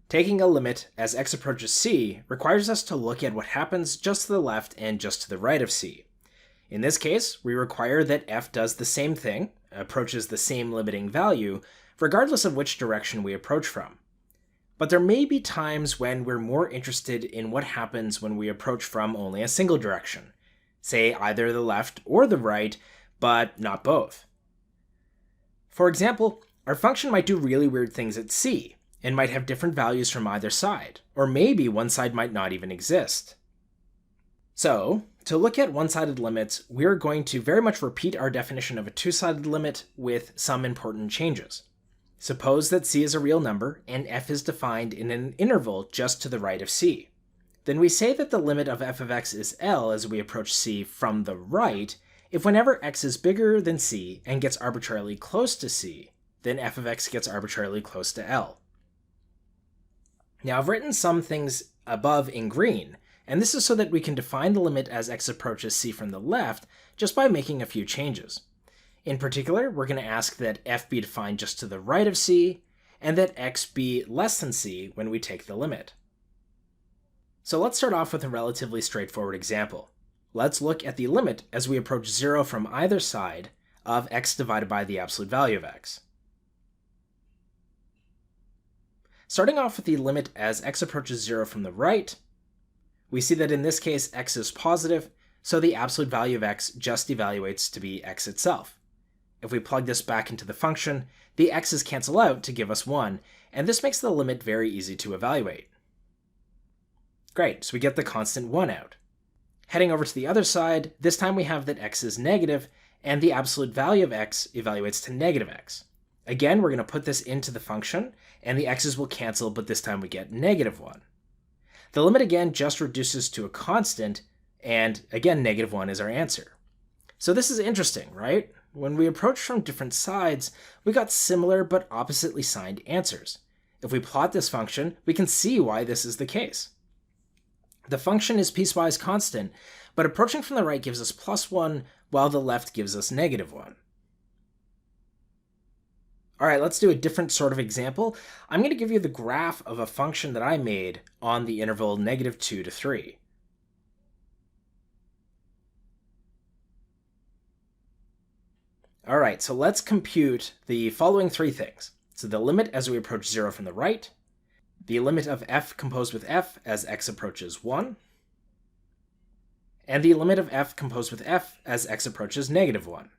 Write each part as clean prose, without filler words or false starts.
Taking a limit as x approaches c requires us to look at what happens just to the left and just to the right of c. In this case, we require that f does the same thing, approaches the same limiting value, regardless of which direction we approach from. But there may be times when we're more interested in what happens when we approach from only a single direction, say either the left or the right, but not both. For example, our function might do really weird things at c, and might have different values from either side, or maybe one side might not even exist. So, to look at one-sided limits, we're going to very much repeat our definition of a two-sided limit with some important changes. Suppose that c is a real number, and f is defined in an interval just to the right of c. Then we say that the limit of f of x is L as we approach c from the right, if whenever x is bigger than c and gets arbitrarily close to c, then f of x gets arbitrarily close to L. Now I've written some things above in green, and this is so that we can define the limit as x approaches c from the left just by making a few changes. In particular, we're going to ask that f be defined just to the right of c, and that x be less than c when we take the limit. So let's start off with a relatively straightforward example. Let's look at the limit as we approach 0 from either side of x divided by the absolute value of x. Starting off with the limit as x approaches 0 from the right, we see that in this case x is positive, so the absolute value of x just evaluates to be x itself. If we plug this back into the function, the x's cancel out to give us 1, and this makes the limit very easy to evaluate. Great, so we get the constant 1 out. Heading over to the other side, this time we have that x is negative, and the absolute value of x evaluates to negative x. Again, we're going to put this into the function, and the x's will cancel, but this time we get negative 1. The limit again just reduces to a constant, and again, negative 1 is our answer. So this is interesting, right? When we approach from different sides, we got similar but oppositely signed answers. If we plot this function, we can see why this is the case. The function is piecewise constant, but approaching from the right gives us +1, while the left gives us -1. All right, let's do a different sort of example. I'm going to give you the graph of a function that I made on the interval -2 to 3. All right, so let's compute the following three things. So the limit as we approach 0 from the right, the limit of f composed with f as x approaches 1, and the limit of f composed with f as x approaches -1.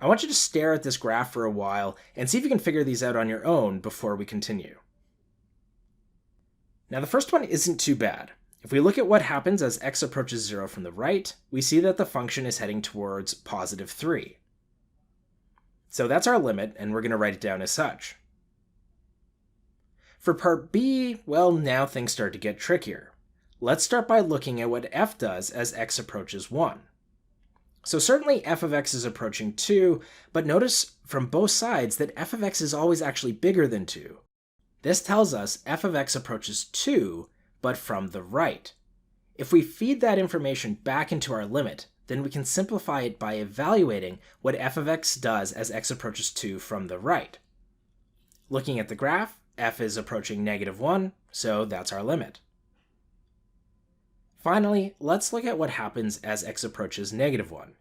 I want you to stare at this graph for a while and see if you can figure these out on your own before we continue. Now the first one isn't too bad. If we look at what happens as x approaches 0 from the right, we see that the function is heading towards +3. So that's our limit, and we're going to write it down as such. For part B, well, now things start to get trickier. Let's start by looking at what f does as x approaches 1. So certainly f of x is approaching 2, but notice from both sides that f of x is always actually bigger than 2. This tells us f of x approaches 2, but from the right. If we feed that information back into our limit, then we can simplify it by evaluating what f of x does as x approaches 2 from the right. Looking at the graph, f is approaching -1, so that's our limit. Finally, let's look at what happens as x approaches -1.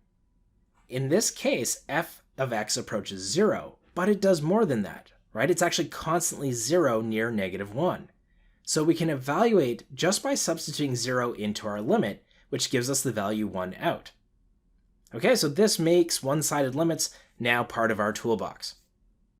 In this case, f of x approaches 0, but it does more than that, right? It's actually constantly 0 near -1. So we can evaluate just by substituting 0 into our limit, which gives us the value 1 out. Okay, so this makes one-sided limits now part of our toolbox.